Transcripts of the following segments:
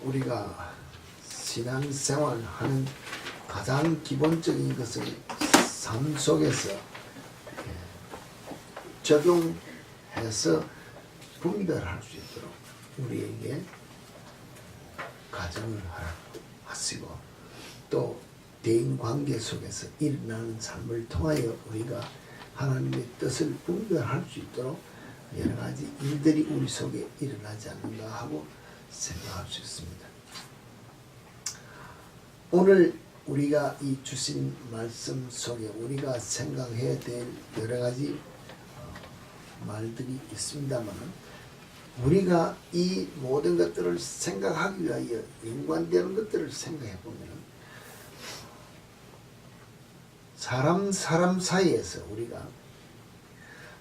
우리가 신앙생활하는 가장 기본적인 것을 삶 속에서 적용해서 분별할 수 있도록 우리에게 가정을 하시고 또 대인관계 속에서 일어나는 삶을 통하여 우리가 하나님의 뜻을 분별할 수 있도록 여러 가지 일들이 우리 속에 일어나지 않는가 하고 생각할 수 있습니다. 오늘 우리가 이 주신 말씀 속에 우리가 생각해야 될 여러 가지 말들이 있습니다만 우리가 이 모든 것들을 생각하기 위하여 연관되는 것들을 생각해 보면 사람 사이에서 우리가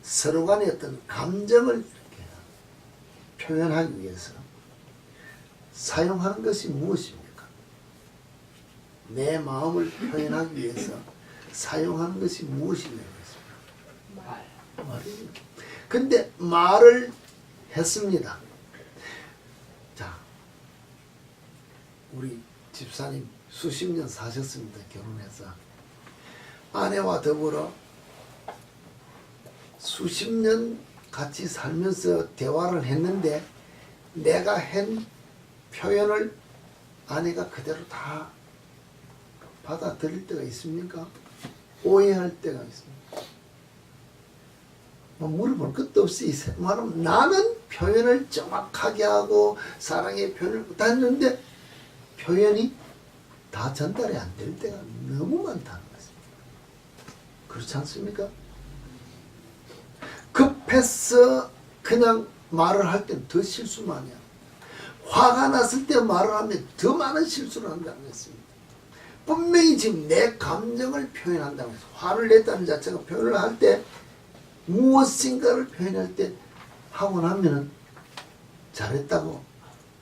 서로 간의 어떤 감정을 이렇게 표현하기 위해서 사용하는 것이 무엇입니까? 내 마음을 표현하기 위해서 사용하는 것이 무엇이냐고 했습니다. 말입니다. 근데 말을 했습니다. 자, 우리 집사님 수십 년 사셨습니다. 결혼해서. 아내와 더불어 수십 년 같이 살면서 대화를 했는데 내가 한 표현을 아내가 그대로 다 받아들일 때가 있습니까? 오해할 때가 있습니다. 물어볼 것도 없이 말하면 나는 표현을 정확하게 하고 사랑의 표현을 다 했는데 표현이 다 전달이 안 될 때가 너무 많다는 것입니다. 그렇지 않습니까? 급해서 그냥 말을 할 땐 더 실수 많이 합니다. 화가 났을 때 말을 하면 더 많은 실수를 한다는 것입니다. 분명히 지금 내 감정을 표현한다는 것입니다. 화를 냈다는 자체가 표현을 할 때 무엇인가를 표현할 때 하고 나면은 잘했다고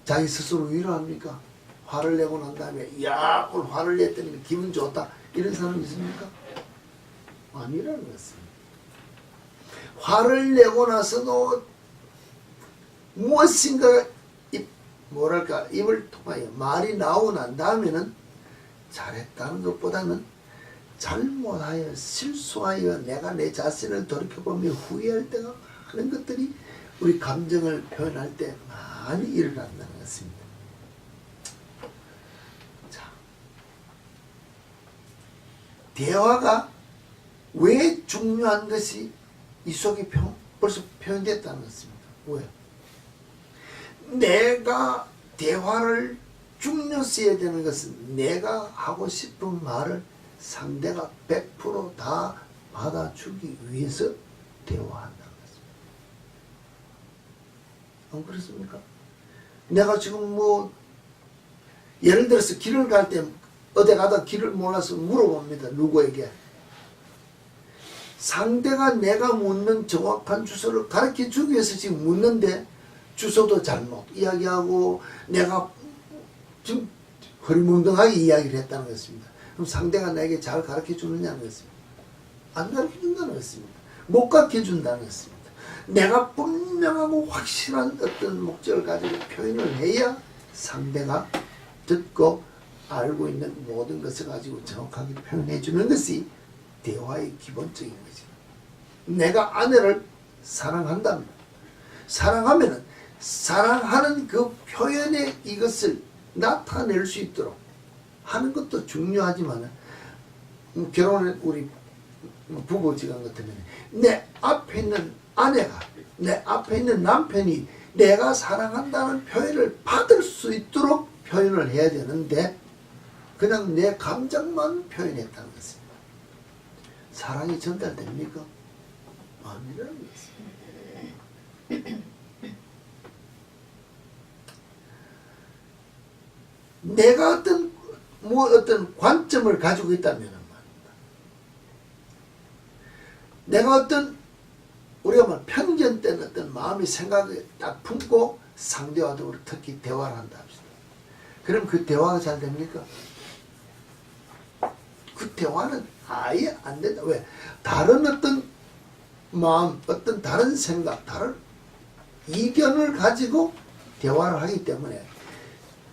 자기 스스로 위로합니까? 화를 내고 난 다음에 야 오늘 화를 냈더니 기분 좋다 이런 사람 있습니까? 아니라는 것입니다. 화를 내고 나서도 무엇인가 입을 통하여 말이 나오고 난 다음에는 잘했다는 것보다는 잘못하여 실수하여 내가 내 자신을 돌이켜보며 후회할 때가 많은 것들이 우리 감정을 표현할 때 많이 일어난다는 것입니다. 자, 대화가 왜 중요한 것이 이 속에 벌써 표현됐다는 것입니다. 왜? 내가 대화를 중요시해야 되는 것은 내가 하고 싶은 말을 상대가 100% 다 받아주기 위해서 대화한다는 것입니다. 안 그렇습니까? 내가 지금 예를 들어서 길을 갈 때 어디 가다 길을 몰라서 물어봅니다. 누구에게. 상대가 내가 묻는 정확한 주소를 가르쳐 주기 위해서 지금 묻는데 주소도 잘못 이야기하고 내가 지금 허리멍덩하게 이야기를 했다는 것입니다. 그럼 상대가 나에게 잘 가르쳐 주느냐는 것입니다. 안 가르쳐 준다는 것입니다. 못 가르쳐 준다는 것입니다. 내가 분명하고 확실한 어떤 목적을 가지고 표현을 해야 상대가 듣고 알고 있는 모든 것을 가지고 정확하게 표현해 주는 것이 대화의 기본적인 거죠. 내가 아내를 사랑한다면 사랑하면은 사랑하는 그 표현의 이것을 나타낼 수 있도록 하는 것도 중요하지만 결혼한 우리 부부지간 같으면 내 앞에 있는 아내가 내 앞에 있는 남편이 내가 사랑한다는 표현을 받을 수 있도록 표현을 해야 되는데 그냥 내 감정만 표현했다는 것입니다. 사랑이 전달됩니까? 아니라는 것입니다. 내가 어떤 관점을 가지고 있다면 말입니다. 내가 우리가 말 편견된 어떤 마음의 생각을 딱 품고 상대와 더불어 특히 대화를 한다 합시다. 그럼 그 대화가 잘 됩니까? 그 대화는 아예 안 된다. 왜? 다른 어떤 마음, 어떤 다른 생각, 다른 이견을 가지고 대화를 하기 때문에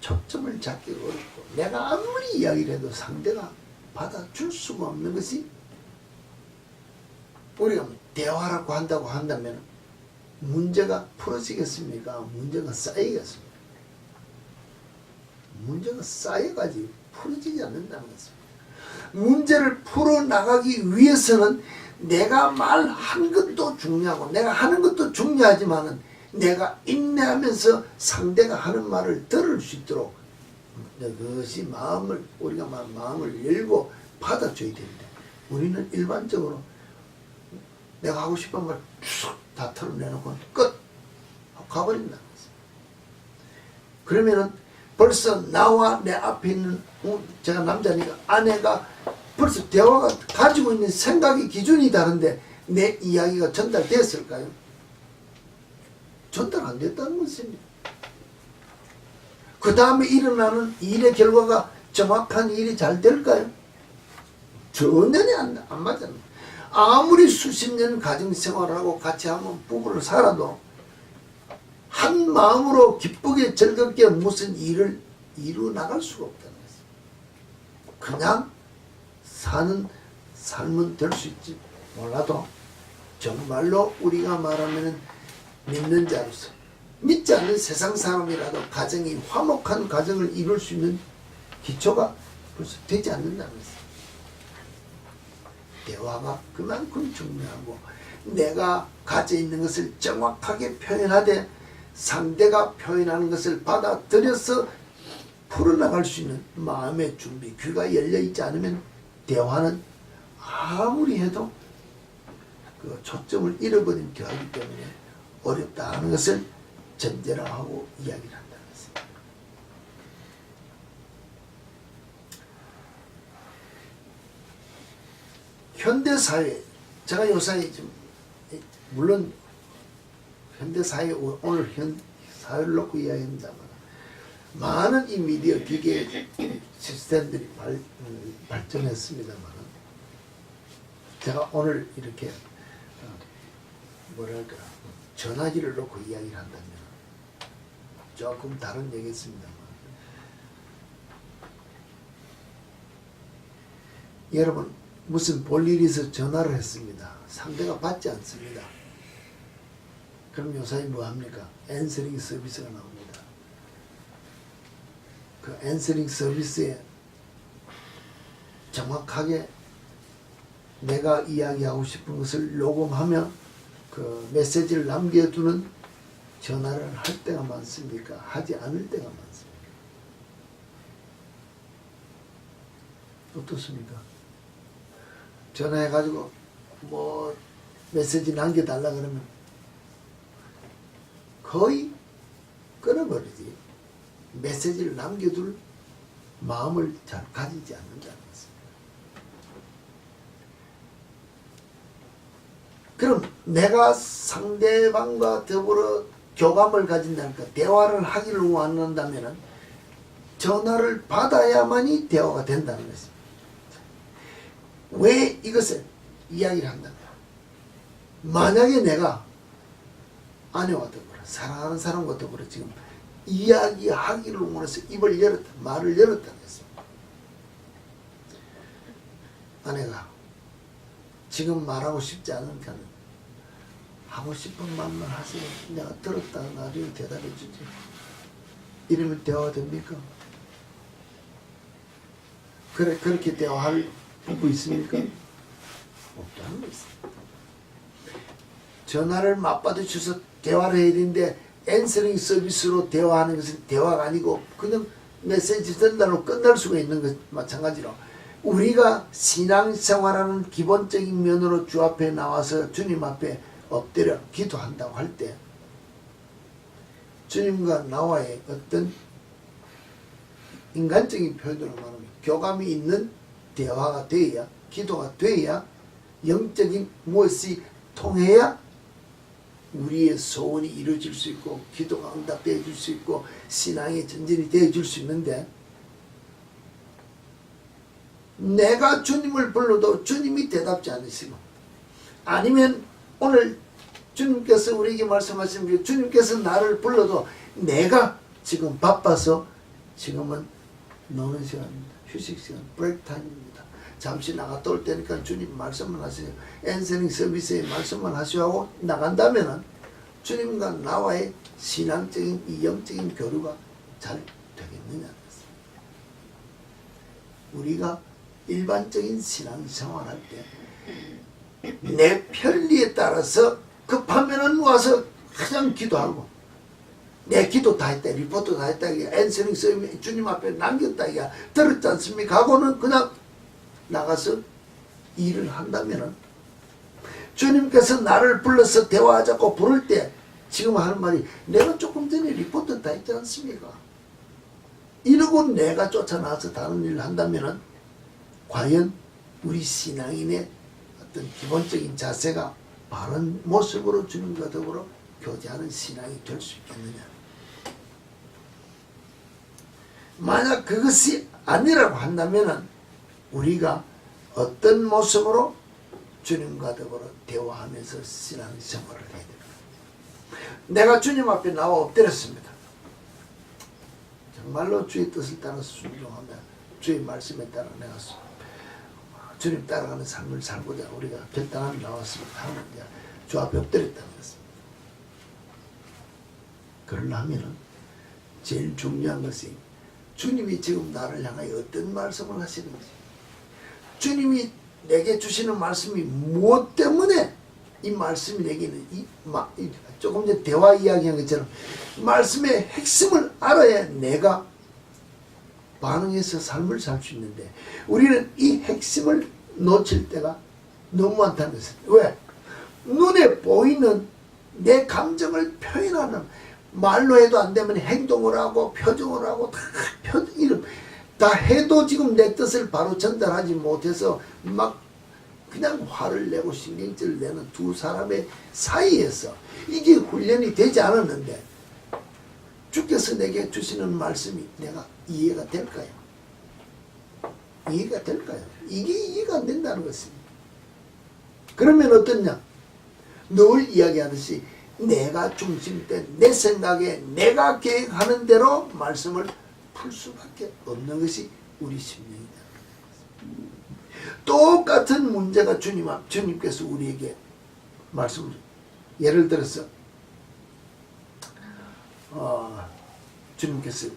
초점을 잡기 어렵고 내가 아무리 이야기를 해도 상대가 받아줄 수가 없는 것이 우리가 대화라고 한다고 한다면 문제가 풀어지겠습니까? 문제가 쌓이겠습니까? 문제가 쌓여가지고 풀어지지 않는다는 것입니다. 문제를 풀어나가기 위해서는 내가 말한 것도 중요하고 내가 하는 것도 중요하지만은 내가 인내하면서 상대가 하는 말을 들을 수 있도록 그것이 우리가 마음을 열고 받아줘야 됩니다. 우리는 일반적으로 내가 하고 싶은 말 다 털어내놓고 끝! 가버린다는 것입니다. 그러면은 벌써 나와 내 앞에 있는 제가 남자니까 아내가 벌써 대화가 가지고 있는 생각의 기준이 다른데 내 이야기가 전달됐을까요? 전달 안 됐다는 것입니다. 그 다음에 일어나는 일의 결과가 정확한 일이 잘 될까요? 전혀 안 맞잖아요. 아무리 수십 년 가정생활하고 같이 한번 부부를 살아도 한 마음으로 기쁘게 즐겁게 무슨 일을 이루 나갈 수가 없다는 것입니다. 그냥 사는 삶은 될 수 있지 몰라도 정말로 우리가 말하면 믿는 자로서 믿지 않는 세상 사람이라도 가정이 화목한 가정을 이룰 수 있는 기초가 벌써 되지 않는다는 것입니다. 대화가 그만큼 중요하고 내가 가져 있는 것을 정확하게 표현하되 상대가 표현하는 것을 받아들여서 풀어나갈 수 있는 마음의 준비, 귀가 열려있지 않으면 대화는 아무리 해도 그 초점을 잃어버린 대화이기 때문에 어렵다 하는 것을 전제로 하고 이야기를 한다는 것입니다. 현대사회, 제가 요사이 좀 물론 현대사회 오늘 사회를 놓고 이야기합니다만 많은 이 미디어 기계 시스템들이 발전했습니다만 제가 오늘 이렇게 뭐랄까 전화기를 놓고 이야기를 한다면 조금 다른 얘기겠습니다만 여러분 무슨 볼일이 있어 전화를 했습니다. 상대가 받지 않습니다. 그럼 요사이 뭐합니까? 앤서링 서비스가 나옵니다. 그 앤서링 서비스에 정확하게 내가 이야기하고 싶은 것을 녹음하며 그 메시지를 남겨두는 전화를 할 때가 많습니까? 하지 않을 때가 많습니까? 어떻습니까? 전화해가지고 뭐 메시지 남겨달라 그러면 거의 끊어버리지. 메시지를 남겨둘 마음을 잘 가지지 않는다는 것입니다. 그럼 내가 상대방과 더불어 교감을 가진다니까 대화를 하기를 원한다면 전화를 받아야만이 대화가 된다는 것입니다. 왜 이것을 이야기를 한다? 만약에 내가 아내와 더불어 사랑하는 사람과 더불어 지금 이야기하기를 원해서 입을 열었다, 말을 열었다는 것입니다. 아내가 지금 말하고 싶지 않으니까 하고 싶은 말만 하세요. 내가 들었다가 나중에 대답해 주지. 이러면 대화가 됩니까? 그렇게 대화할 부부 있습니까? 없다는 것입니다. 전화를 맞받아 주셔서 대화를 해야 되는데 앤서링 서비스로 대화하는 것은 대화가 아니고 그냥 메시지 전달로 끝날 수가 있는 것 마찬가지로 우리가 신앙생활하는 기본적인 면으로 주 앞에 나와서 주님 앞에 엎드려 기도한다고 할 때 주님과 나와의 어떤 인간적인 표현으로 말하면 교감이 있는 대화가 되어야 기도가 되어야 영적인 무엇이 통해야 우리의 소원이 이루어질 수 있고 기도가 응답되어 줄 수 있고 신앙의 전진이 되어 줄 수 있는데 내가 주님을 불러도 주님이 대답지 않으시고 아니면 오늘 주님께서 우리에게 말씀하신 게 주님께서 나를 불러도 내가 지금 바빠서 지금은 노는 시간입니다. 휴식 시간, 브레이크 타임입니다. 잠시 나갔다 올 때니까 주님 말씀만 하세요. 엔세닝 서비스에 말씀만 하시오 하고 나간다면은 주님과 나와의 신앙적인 이 영적인 교류가 잘 되겠느냐. 우리가 일반적인 신앙생활할 때 내 편리에 따라서 급하면은 와서 그냥 기도하고 내 기도 다 했다, 리포트 다 했다, 엔서링 서비스 주님 앞에 남겼다, 들었지 않습니까? 하고는 그냥 나가서 일을 한다면은 주님께서 나를 불러서 대화하자고 부를 때 지금 하는 말이 내가 조금 전에 리포트 다 했지 않습니까? 이러고 내가 쫓아나와서 다른 일을 한다면은 과연 우리 신앙인의 어떤 기본적인 자세가 바른 모습으로 주님과 더불어 교제하는 신앙이 될 수 있겠느냐. 만약 그것이 아니라고 한다면은 우리가 어떤 모습으로 주님과 더불어 대화하면서 신앙생활을 해야 됩니다. 내가 주님 앞에 나와 엎드렸습니다. 정말로 주의 뜻을 따라 순종하며 주의 말씀에 따라 내가 주님 따라가는 삶을 살고자 우리가 결단하며 나왔습니다. 하면 이제 주 앞에 엎드렸다는 것입니다. 그러려면 제일 중요한 것이 주님이 지금 나를 향하여 어떤 말씀을 하시는지, 주님이 내게 주시는 말씀이 무엇 때문에 이 말씀이 내게는 조금 전에 대화 이야기한 것처럼 말씀의 핵심을 알아야 내가 반응해서 삶을 살 수 있는데 우리는 이 핵심을 놓칠 때가 너무 많다는 것입니다. 왜? 눈에 보이는 내 감정을 표현하는, 말로 해도 안 되면 행동을 하고 표정을 하고 다 해도 지금 내 뜻을 바로 전달하지 못해서 막 그냥 화를 내고 신경질을 내는 두 사람의 사이에서 이게 훈련이 되지 않았는데 주께서 내게 주시는 말씀이 내가 이해가 될까요? 이해가 될까요? 이게 이해가 안 된다는 것입니다. 그러면 어떠냐? 늘 이야기하듯이 내가 중심된 내 생각에 내가 계획하는 대로 말씀을 풀 수밖에 없는 것이 우리 심령이다. 똑같은 문제가 주님께서 우리에게 말씀을, 예를 들어서 주님께서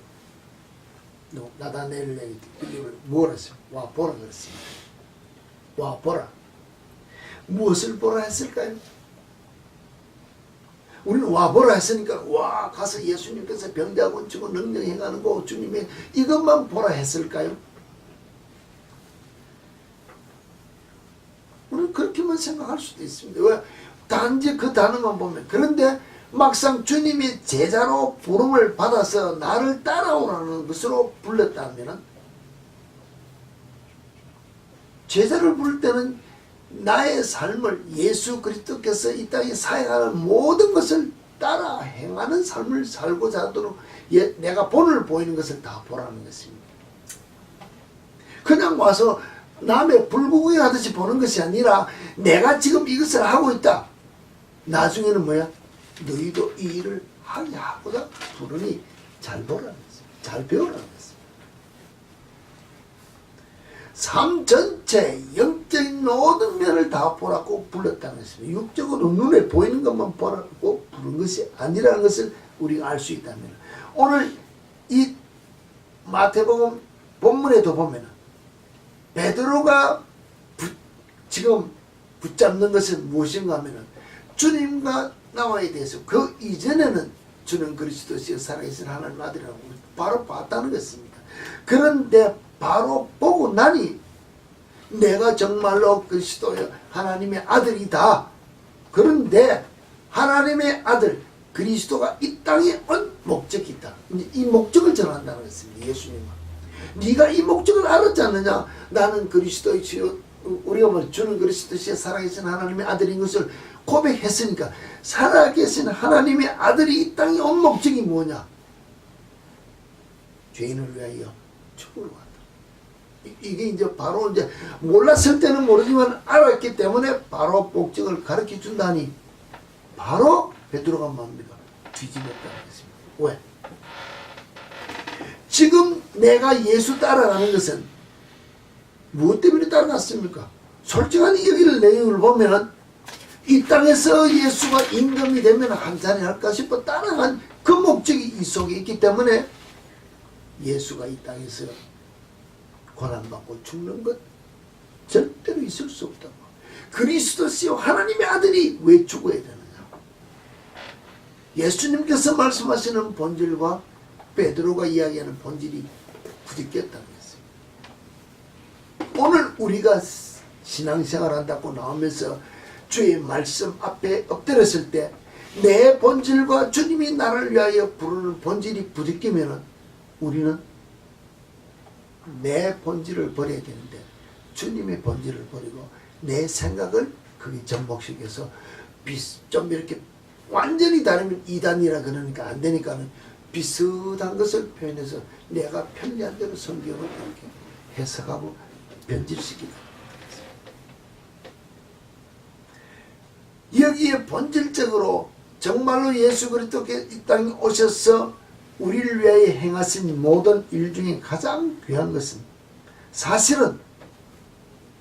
나다나엘에게 뭐라 했어요? 와 보라 그랬습니다. 와 보라. 무엇을 보라 했을까요? 우리는 와 보라 했으니까 와 가서 예수님께서 병자 고치고 능력 행하는 거 주님의 이것만 보라 했을까요? 우리는 그렇게만 생각할 수도 있습니다. 왜? 단지 그 단어만 보면. 그런데 막상 주님이 제자로 부름을 받아서 나를 따라오라는 것으로 불렀다면 제자를 부를 때는 나의 삶을 예수 그리스도께서 이 땅에 사역하는 모든 것을 따라 행하는 삶을 살고자 하도록 내가 본을 보이는 것을 다 보라는 것입니다. 그냥 와서 남의 불구경 하듯이 보는 것이 아니라 내가 지금 이것을 하고 있다. 나중에는 뭐야? 너희도 이 일을 하게 하고자 부르니 잘 보라는 것입니다. 잘 배우라는 것입니다. 삶 전체 영적인 모든 면을 다 보라고 불렀다는 것입니다. 육적으로 눈에 보이는 것만 보라고 부른 것이 아니라는 것을 우리가 알 수 있다면 오늘 이 마태복음 본문에도 보면 베드로가 지금 붙잡는 것은 무엇인가 하면 주님과 나와에 대해서 그 이전에는 주는 그리스도시여 살아계신 하나님 아들이라고 바로 봤다는 것입니다. 그런데 바로 보고 나니 내가 정말로 그리스도여 하나님의 아들이다. 그런데 하나님의 아들 그리스도가 이 땅에 온 목적이 있다. 이 목적을 전한다는 것입니다. 예수님은 네가 이 목적을 알았지 않느냐? 나는 그리스도이시여 우리가 뭐 주는 그리스도시여 살아계신 하나님의 아들인 것을 고백했으니까 살아계신 하나님의 아들이 이 땅에 온 목적이 뭐냐? 죄인을 위하여 죽으러 왔다. 이게 이제 바로 이제 몰랐을 때는 모르지만 알았기 때문에 바로 목적을 가르쳐 준다니 바로 베드로가 뭡니까? 뒤집었다는 것입니다. 왜? 지금 내가 예수 따라가는 것은 무엇 때문에 따라갔습니까? 솔직한 여기를 내용을 보면 이 땅에서 예수가 임금이 되면 한잔해 할까 싶어 따라간 그 목적이 이 속에 있기 때문에 예수가 이 땅에서 고난받고 죽는 것 절대로 있을 수 없다고. 그리스도시요 하나님의 아들이 왜 죽어야 되느냐. 예수님께서 말씀하시는 본질과 베드로가 이야기하는 본질이 부딪혔다는 것입니다. 오늘 우리가 신앙생활 한다고 나오면서 주의 말씀 앞에 엎드렸을 때 내 본질과 주님이 나를 위하여 부르는 본질이 부딪히면 우리는 내 본질을 버려야 되는데 주님의 본질을 버리고 내 생각을 거기 접목시켜서 좀 이렇게 완전히 다르면 이단이라 그러니까 안 되니까는 비슷한 것을 표현해서 내가 편리한 대로 성경을 이렇게 해석하고 변질시키다. 여기에 본질적으로 정말로 예수 그리스도께서 이 땅에 오셔서 우리를 위하여 행하신 모든 일 중에 가장 귀한 것은 사실은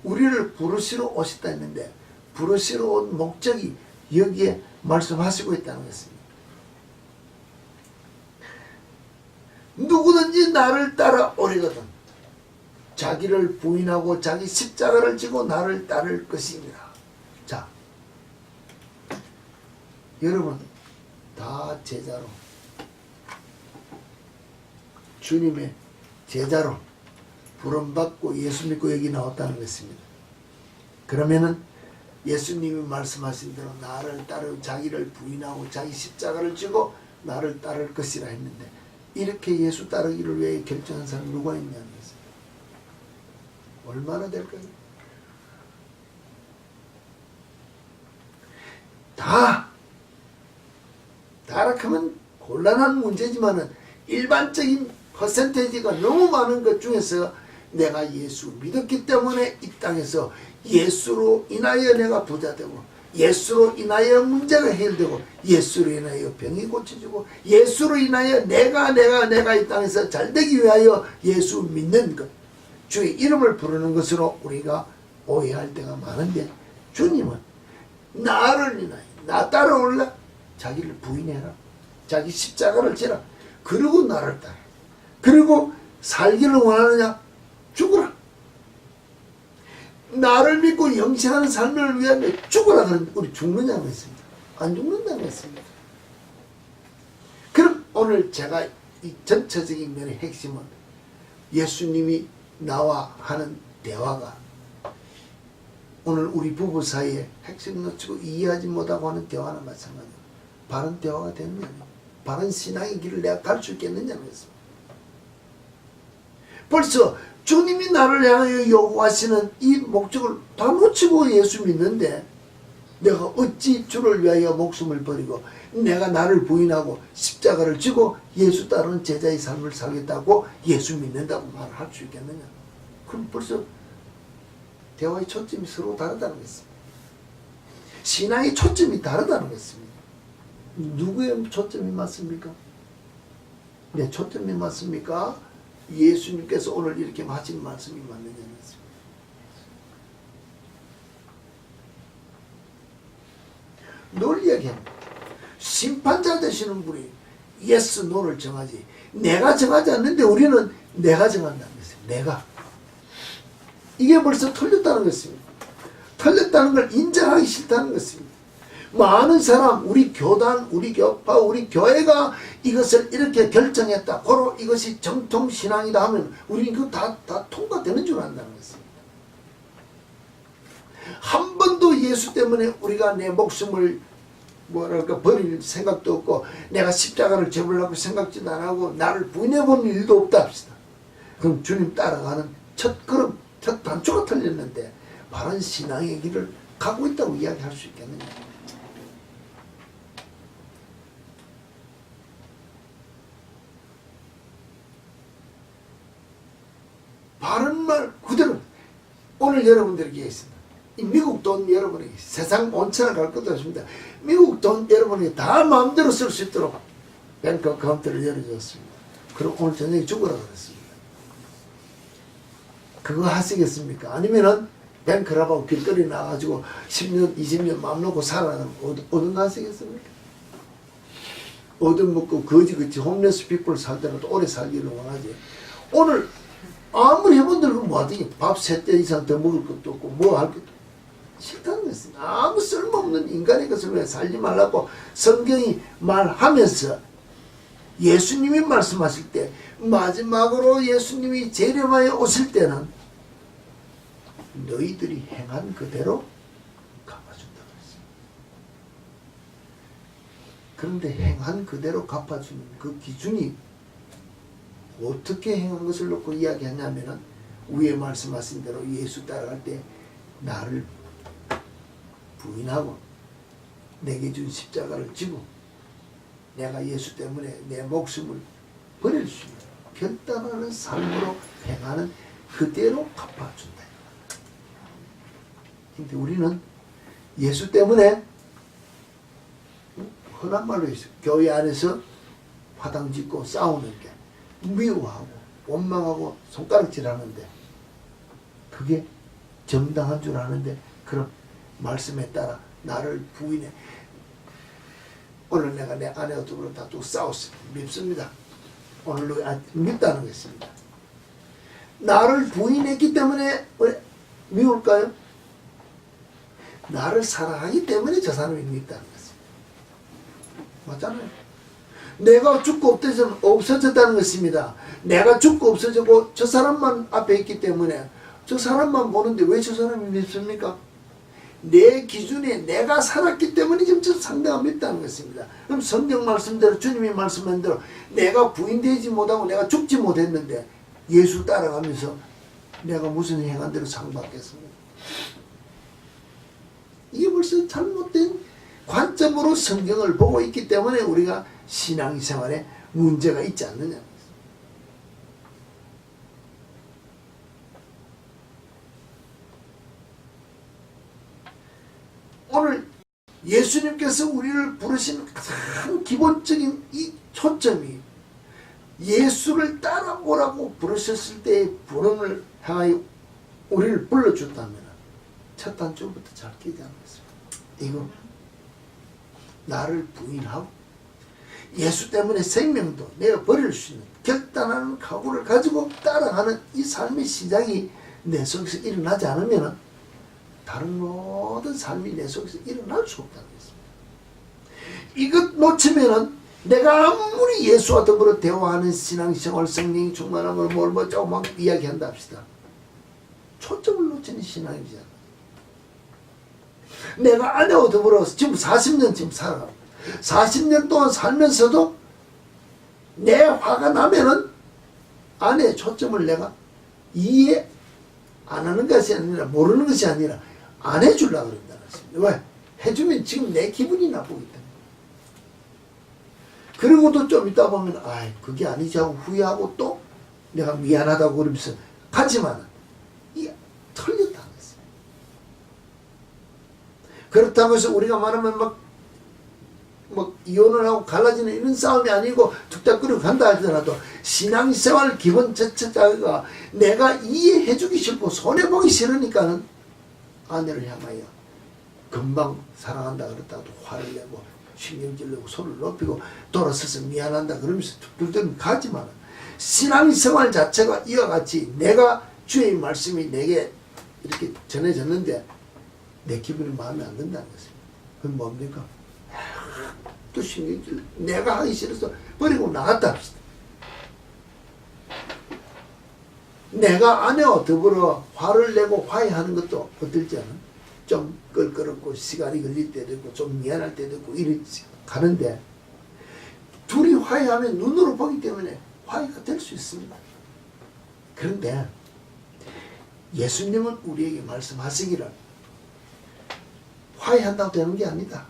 우리를 부르시러 오셨다 했는데 부르시러 온 목적이 여기에 말씀하시고 있다는 것입니다. 누구든지 나를 따라오려거든 자기를 부인하고 자기 십자가를 지고 나를 따를 것입니다. 자, 여러분 다 제자로 주님의 제자로 부름받고 예수 믿고 여기 나왔다는 것입니다. 그러면은 예수님이 말씀하신 대로 나를 따르고 자기를 부인하고 자기 십자가를 지고 나를 따를 것이라 했는데 이렇게 예수 따르기를 위해 결정한 사람이 누가 있냐는 것입니다. 얼마나 될까요? 다락하면 곤란한 문제지만은 일반적인 퍼센테이지가 너무 많은 것 중에서 내가 예수 믿었기 때문에 이 땅에서 예수로 인하여 내가 부자되고 예수로 인하여 문제가 해결되고 예수로 인하여 병이 고쳐지고 예수로 인하여 내가 이 땅에서 잘되기 위하여 예수 믿는 것 주의 이름을 부르는 것으로 우리가 오해할 때가 많은데 주님은 나를 인하여 나 따라올라 자기를 부인해라 자기 십자가를 지라 그리고 나를 따라 그리고 살기를 원하느냐 죽으라 나를 믿고 영생하는 삶을 위하여 죽으라 그러는데 우리 죽느냐고 했습니다. 안 죽는다고 했습니다. 그럼 오늘 제가 이 전체적인 면의 핵심은 예수님이 나와 하는 대화가 오늘 우리 부부 사이에 핵심 놓치고 이해하지 못하고 하는 대화나 마찬가지로 바른 대화가 됐느냐 바른 신앙의 길을 내가 갈 수 있겠느냐고 했습니다. 벌써 주님이 나를 향하여 요구하시는 이 목적을 다 놓치고 예수 믿는데 내가 어찌 주를 위하여 목숨을 버리고 내가 나를 부인하고 십자가를 지고 예수 따르는 제자의 삶을 살겠다고 예수 믿는다고 말을 할 수 있겠느냐. 그럼 벌써 대화의 초점이 서로 다르다는 것입니다. 신앙의 초점이 다르다는 것입니다. 누구의 초점이 맞습니까? 내 초점이 맞습니까? 예수님께서 오늘 이렇게 하신 말씀이 맞느냐는 것입니다. 늘 이야기합니다. 심판자 되시는 분이 예스, 노를 정하지 내가 정하지 않는데 우리는 내가 정한다는 것입니다. 내가. 이게 벌써 틀렸다는 것입니다. 틀렸다는 걸 인정하기 싫다는 것입니다. 많은 사람, 우리 교단, 우리 교파, 우리 교회가 이것을 이렇게 결정했다. 고로 이것이 정통신앙이다 하면 우리는 그거 다 통과되는 줄 안다는 것입니다. 한 번도 예수 때문에 우리가 내 목숨을 버릴 생각도 없고 내가 십자가를 접으려고 생각지도 안 하고 나를 부인해본 일도 없다 합시다. 그럼 주님 따라가는 첫 걸음, 첫 단추가 틀렸는데 바른 신앙의 길을 가고 있다고 이야기할 수 있겠느냐. 바른 말 그대로 오늘 여러분들에게 있습니다. 이 미국 돈 여러분에게 세상 온천을 갈 것도 없습니다. 미국 돈 여러분에게 다 마음대로 쓸 수 있도록 뱅크 카운트를 열어줬습니다. 그럼 오늘 저녁에 죽으라 그랬습니다. 그거 하시겠습니까? 아니면은 뱅크랍하고 길거리 나가지고 10년, 20년 마음 놓고 살아가는 어떤 거 하시겠습니까? 얻어먹고 거지같이 홈레스 피플 살더라도 오래 살기를 원하지. 오늘 아무리 해본들 뭐하더니 밥 3대 이상 더 먹을 것도 없고 뭐 할 것도 싫다는 것입니다. 아무 쓸모없는 인간의 것을 왜 살지 말라고 성경이 말하면서 예수님이 말씀하실 때 마지막으로 예수님이 재림하여 오실 때는 너희들이 행한 그대로 갚아준다고 했습니다. 그런데 행한 그대로 갚아주는 그 기준이 어떻게 행한 것을 놓고 이야기하냐면은 위에 말씀하신 대로 예수 따라갈 때 나를 부인하고 내게 준 십자가를 지고 내가 예수 때문에 내 목숨을 버릴 수 있는 결단하는 삶으로 행하는 그대로 갚아준다. 근데 우리는 예수 때문에 흔한 말로 있어요. 교회 안에서 화당 짓고 싸우는 게 미워하고 원망하고 손가락질하는데 그게 정당한 줄 아는데 그럼 말씀에 따라 나를 부인해. 오늘 내가 내 아내와 두고로 다투고 싸웠어요. 밉습니다. 오늘로 밉다는 것입니다. 나를 부인했기 때문에 왜 미울까요? 나를 사랑하기 때문에 저 사람이 밉다는 것입니다. 맞잖아요. 내가 죽고 없어졌다는 것입니다. 내가 죽고 없어지고 저 사람만 앞에 있기 때문에 저 사람만 보는데 왜 저 사람이 밉습니까? 내 기준에 내가 살았기 때문에 지금 저 상대가 밉다는 것입니다. 그럼 성경 말씀대로 주님이 말씀한 대로 내가 부인되지 못하고 내가 죽지 못했는데 예수 따라가면서 내가 무슨 행한 대로 상 받겠습니까? 이게 벌써 잘못된 관점으로 성경을 보고 있기 때문에 우리가 신앙생활에 문제가 있지 않느냐. 오늘 예수님께서 우리를 부르신 가장 기본적인 이 초점이 예수를 따라오라고 부르셨을 때의 부름을 향하여 우리를 불러줬다면 첫 단추부터 잘 끼지 않았습니다. 이거 나를 부인하고 예수 때문에 생명도 내가 버릴 수 있는 결단하는 각오를 가지고 따라가는 이 삶의 시작이 내 속에서 일어나지 않으면 다른 모든 삶이 내 속에서 일어날 수 없다는 것입니다. 이것 놓치면은 내가 아무리 예수와 더불어 대화하는 신앙생활 성령이 충만한 걸 뭘 조금 이야기한다 합시다. 초점을 놓치는 신앙이잖아. 내가 아내와 더불어 지금 40년 지금 살아가. 40년 동안 살면서도 내 화가 나면은 아내의 초점을 내가 이해 안 하는 것이 아니라 모르는 것이 아니라 안 해주려고 그런다는 것입니다. 왜? 해주면 지금 내 기분이 나쁘기 때문에. 그러고도 좀 있다 보면 그게 아니지 하고 후회하고 또 내가 미안하다고 그러면서 하지만 이게 틀렸다는 것입니다. 그렇다고 해서 우리가 말하면 막 이혼을 하고 갈라지는 이런 싸움이 아니고 툭탁거리고 간다 하더라도 신앙생활 기본 자체가 내가 이해해주기 싫고 손해보기 싫으니까는 아내를 향하여 금방 사랑한다 그랬다가도 화를 내고 신경질 내고 소리를 높이고 돌아서서 미안한다 그러면서 툭툭 가지만 신앙생활 자체가 이와 같이 내가 주의 말씀이 내게 이렇게 전해졌는데 내 기분이 마음에 안 든다는 것입니다. 그건 뭡니까? 또 신경질 내가 하기 싫어서 버리고 나갔다 합시다. 내가 아내와 더불어 화를 내고 화해하는 것도 어떨지 않아? 좀 껄끄럽고 시간이 걸릴 때도 있고 좀 미안할 때도 있고 이렇게 가는데 둘이 화해하면 눈으로 보기 때문에 화해가 될 수 있습니다. 그런데 예수님은 우리에게 말씀하시기를 화해한다고 되는 게 아니다.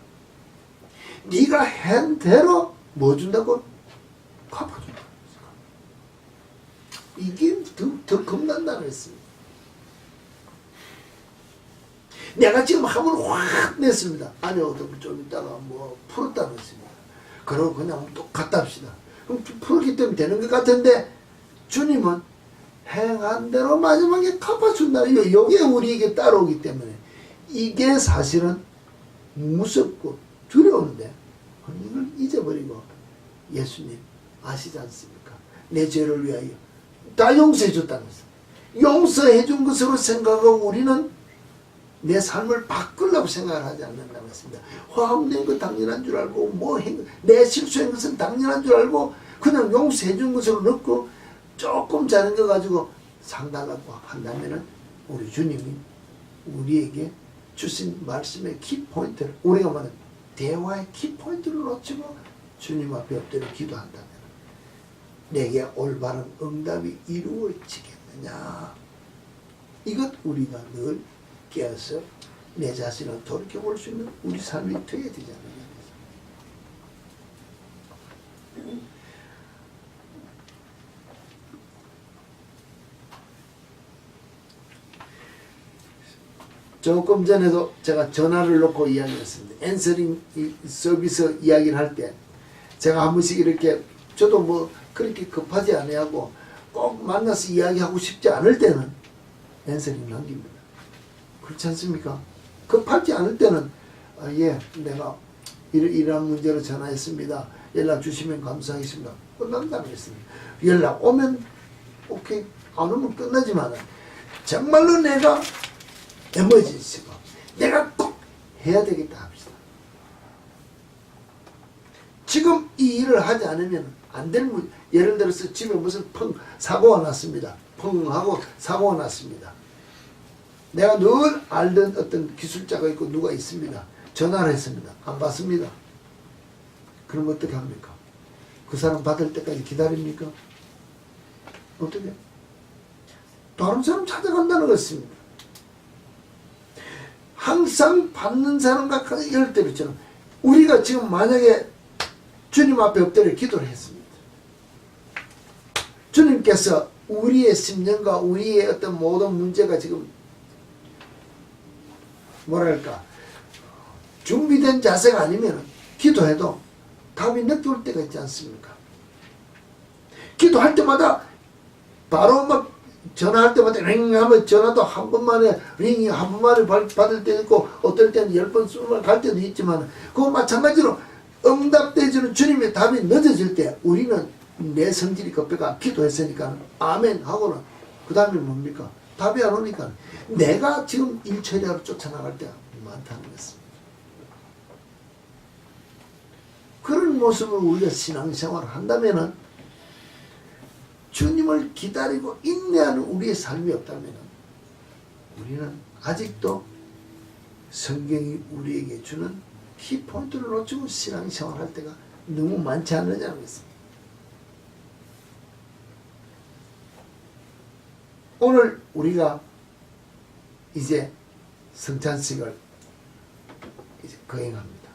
네가 한 대로 뭐 준다고? 갚아준다. 이게 더 겁난다는 것입니다. 내가 지금 화분을 확 냈습니다. 아내와 좀 있다가 풀었다는 것입니다. 그러고 그냥 또 갔다 합시다. 그럼 풀기 때문에 되는 것 같은데 주님은 행한 대로 마지막에 갚아준다. 이게 우리에게 따라오기 때문에 이게 사실은 무섭고 두려운데 이걸 잊어버리고 예수님 아시지 않습니까? 내 죄를 위하여 다 용서해 줬다면서. 용서해 준 것으로 생각하고 우리는 내 삶을 바꾸려고 생각을 하지 않는다고 했습니다. 화합 낸 거 당연한 줄 알고 내 실수한 것은 당연한 줄 알고 그냥 용서해 준 것으로 넣고 조금 잘한 거 가지고 상달하고 한다면은 우리 주님이 우리에게 주신 말씀의 키포인트를 우리가 말하는 대화의 키포인트를 놓치고 주님 앞에 엎드려 기도한다면 내게 올바른 응답이 이루어지겠느냐. 이것 우리가 늘 깨어서 내 자신을 돌이켜볼 수 있는 우리 삶이 되어야 되지 않느냐. 조금 전에도 제가 전화를 놓고 이야기했습니다. 앤서링 서비스 이야기를 할 때 제가 한 번씩 이렇게 저도 뭐 그렇게 급하지 않아하고 꼭 만나서 이야기하고 싶지 않을 때는 앤서링 남깁니다. 그렇지 않습니까? 급하지 않을 때는 예, 내가 이러한 문제로 전화했습니다. 연락 주시면 감사하겠습니다. 끝난다고 했습니다. 연락 오면 오케이, 안 오면 끝나지만 정말로 내가 에머전시고 내가 꼭 해야 되겠다 합시다. 지금 이 일을 하지 않으면 안 될 문제. 예를 들어서 집에 무슨 사고가 났습니다. 하고 사고가 났습니다. 내가 늘 알던 어떤 기술자가 있고 누가 있습니다. 전화를 했습니다. 안 받습니다. 그럼 어떻게 합니까? 그 사람 받을 때까지 기다립니까? 어떻게? 다른 사람 찾아간다는 것입니다. 항상 받는 사람과 이럴 때 있잖아. 우리가 지금 만약에 주님 앞에 엎드려 기도를 했습니다. 주님께서 우리의 심령과 우리의 어떤 모든 문제가 지금 뭐랄까 준비된 자세가 아니면 기도해도 답이 늦게 올 때가 있지 않습니까? 기도할 때마다 바로 막 전화할 때마다 링 하면 전화도 한 번만에 링이 한 번만에 받을 때도 있고 어떨 때는 10번, 20번 갈 때도 있지만 그거 마찬가지로 응답되지는 주님의 답이 늦어질 때 우리는 내 성질이 급해가 기도했으니까 아멘 하고는 그 다음에 뭡니까? 답이 안 오니까 내가 지금 일 처리하러 쫓아나갈 때가 많다는 것입니다. 그런 모습을 우리가 신앙생활을 한다면은 주님을 기다리고 인내하는 우리의 삶이 없다면 우리는 아직도 성경이 우리에게 주는 키포인트를 놓치고 신앙생활할 때가 너무 많지 않느냐는 것입니다. 오늘 우리가 이제 성찬식을 이제 거행합니다.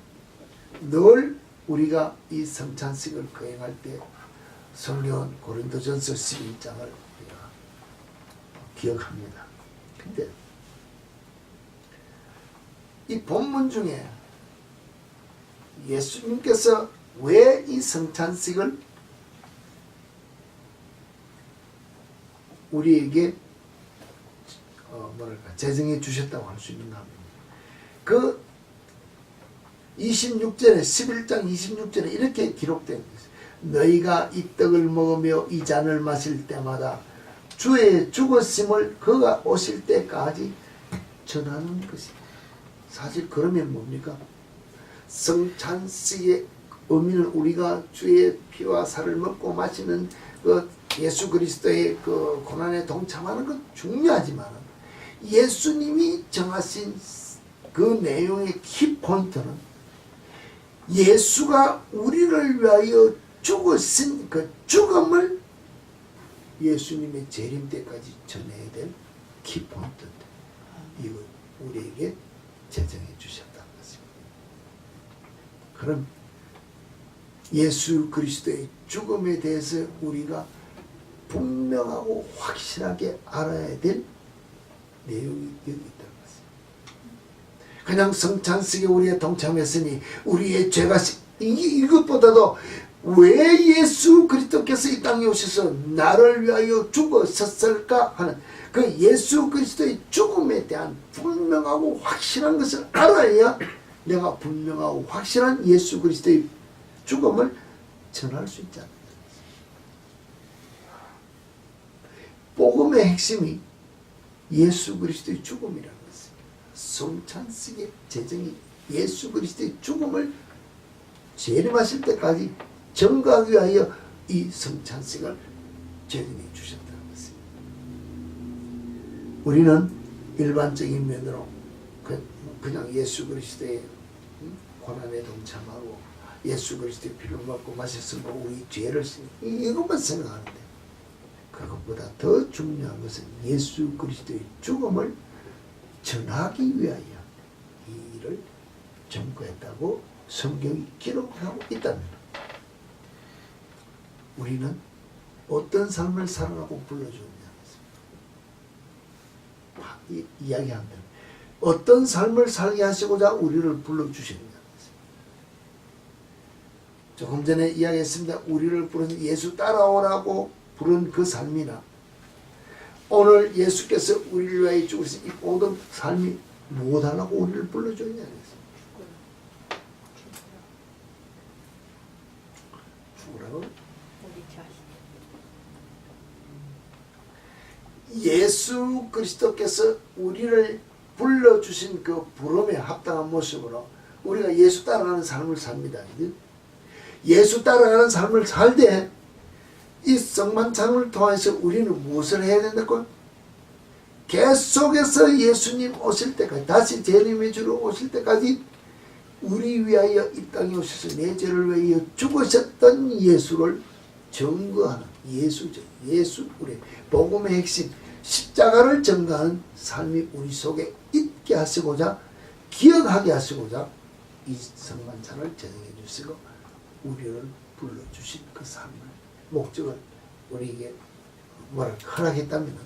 늘 우리가 이 성찬식을 거행할 때 성령은 고린도전서 11장을 우리가 기억합니다. 근데 이 본문 중에 예수님께서 왜 이 성찬식을 우리에게 제정해 주셨다고 할 수 있는가 합니다. 그 26절에 11장 26절에 이렇게 기록된 것입니다. 너희가 이 떡을 먹으며 이 잔을 마실 때마다 주의 죽으심을 그가 오실 때까지 전하는 것입니다. 사실 그러면 뭡니까? 성찬식의 의미는 우리가 주의 피와 살을 먹고 마시는 그 예수 그리스도의 그 고난에 동참하는 건 중요하지만 예수님이 정하신 그 내용의 키포인트는 예수가 우리를 위하여 죽으신 그 죽음을 예수님의 재림 때까지 전해야 될 키포인트인데 이걸 우리에게 제정해 주셨다는 것입니다. 그럼 예수 그리스도의 죽음에 대해서 우리가 분명하고 확실하게 알아야 될 내용이 여기 있다는 것입니다. 그냥 성찬식에 우리가 동참했으니 우리의 죄가 이것보다도 왜 예수 그리스도께서 이 땅에 오셔서 나를 위하여 죽으셨을까 하는 그 예수 그리스도의 죽음에 대한 분명하고 확실한 것을 알아야 내가 분명하고 확실한 예수 그리스도의 죽음을 전할 수 있지 않습니까? 복음의 핵심이 예수 그리스도의 죽음이라는 것입니다. 성찬식의 제정이 예수 그리스도의 죽음을 재림하실 때까지 전가하기 위하여 이 성찬식을 제정해 주셨다는 것입니다. 우리는 일반적인 면으로 그냥 예수 그리스도의 고난에 동참하고 예수 그리스도의 피를 먹고 마셨으면 우리 죄를 이것만 생각하는데, 그것보다 더 중요한 것은 예수 그리스도의 죽음을 전하기 위하여 이 일을 전거했다고 성경이 기록하고 있답니다. 우리는 어떤 삶을 살아가고 불러주느냐, 이야기하면 어떤 삶을 살게 하시고자 우리를 불러주셨느냐. 조금 전에 이야기했습니다. 우리를 부른 예수 따라오라고 부른 그 삶이나 오늘 예수께서 우리를 위하여 죽으신 이 모든 삶이 무엇하라고 우리를 불러주느냐. 죽으라고? 예수 그리스도께서 우리를 불러주신 그 부름에 합당한 모습으로 우리가 예수 따라가는 삶을 삽니다. 예수 따라가는 삶을 살 때 이 성만찬을 통해서 우리는 무엇을 해야 된다고? 계속해서 예수님 오실 때까지, 다시 재림의 주로 오실 때까지 우리 위하여 이 땅에 오셔서 내 죄를 위하여 죽으셨던 예수를 증거하는 예수죠. 예수, 우리 복음의 핵심 십자가를 증거하는 삶이 우리 속에 있게 하시고자, 기억하게 하시고자 이 성만찬을 제정해 주시고 우리를 불러주신 그 삶을, 목적을 우리에게 허락했다면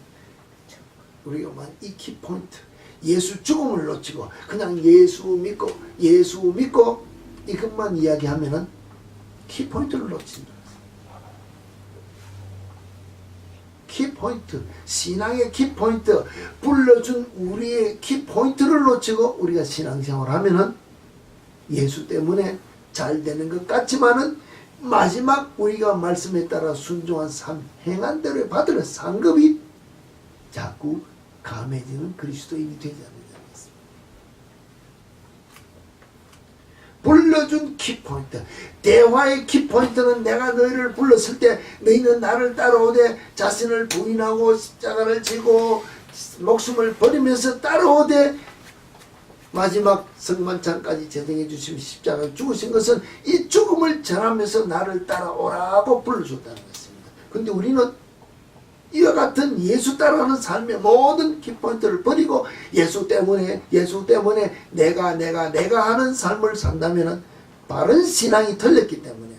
우리가 이 키포인트, 예수 죽음을 놓치고 그냥 예수 믿고 이것만 이야기하면은 키포인트를 놓친다. 키포인트, 신앙의 키포인트, 불러준 우리의 키포인트를 놓치고 우리가 신앙생활을 하면은 예수 때문에 잘 되는 것 같지만은 마지막 우리가 말씀에 따라 순종한 삶, 행한 대로 받을 상급이 자꾸 감해지는 그리스도인이 되지 않느냐는 것입니다. 불러준 키포인트, 대화의 키포인트는 내가 너희를 불렀을 때 너희는 나를 따라오되 자신을 부인하고 십자가를 지고 목숨을 버리면서 따라오되 마지막 성만찬까지 제정해 주시면 십자가에 죽으신 것은 이 죽음을 전하면서 나를 따라오라고 불러줬다는 것입니다. 그런데 우리는 이와 같은 예수 따라가는 삶의 모든 키포인트를 버리고 예수 때문에 내가 하는 삶을 산다면 바른 신앙이 틀렸기 때문에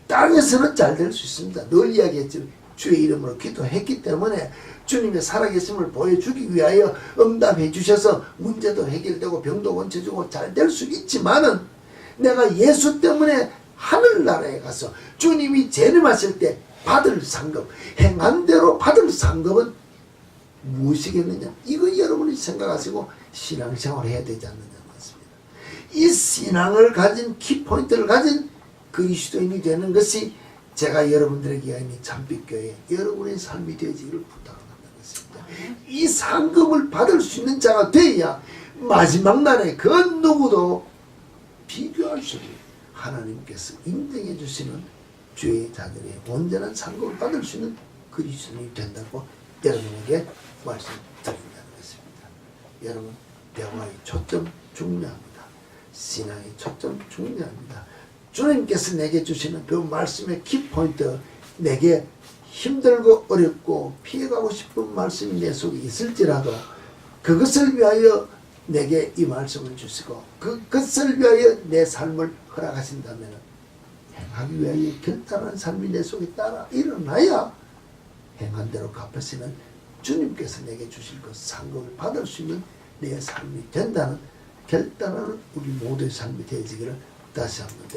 땅에서는 잘 될 수 있습니다. 늘 이야기했지만 주의 이름으로 기도했기 때문에 주님의 살아계심을 보여주기 위하여 응답해 주셔서 문제도 해결되고 병도 고쳐주고 잘 될 수 있지만은 내가 예수 때문에 하늘나라에 가서 주님이 재림하실 때 받을 상급, 행한 대로 받을 상급은 무엇이겠느냐? 이거 여러분이 생각하시고 신앙생활을 해야 되지 않느냐는 것입니다. 이 신앙을 가진 키포인트를 가진 그리스도인이 되는 것이 제가 여러분들에게 하는 참빛교회 여러분의 삶이 되어지기를 부탁한다는 것입니다. 이 상급을 받을 수 있는 자가 되어야 마지막 날에 그 누구도 비교할 수 없는 하나님께서 인정해 주시는 주의 자들의 온전한 상급을 받을 수 있는 그리스도인이 된다고 여러분에게 말씀드린다는 것입니다. 여러분, 대화의 초점 중요합니다. 신앙의 초점 중요합니다. 주님께서 내게 주시는 그 말씀의 키포인트, 내게 힘들고 어렵고 피해가고 싶은 말씀이 내 속에 있을지라도 그것을 위하여 내게 이 말씀을 주시고 그것을 위하여 내 삶을 허락하신다면 행하기 위하여 결단한 삶이 내 속에 따라 일어나야 행한 대로 갚으시는 주님께서 내게 주실 그 상급을 받을 수 있는 내 삶이 된다는 결단하는 우리 모두의 삶이 되어지기를 다시 한번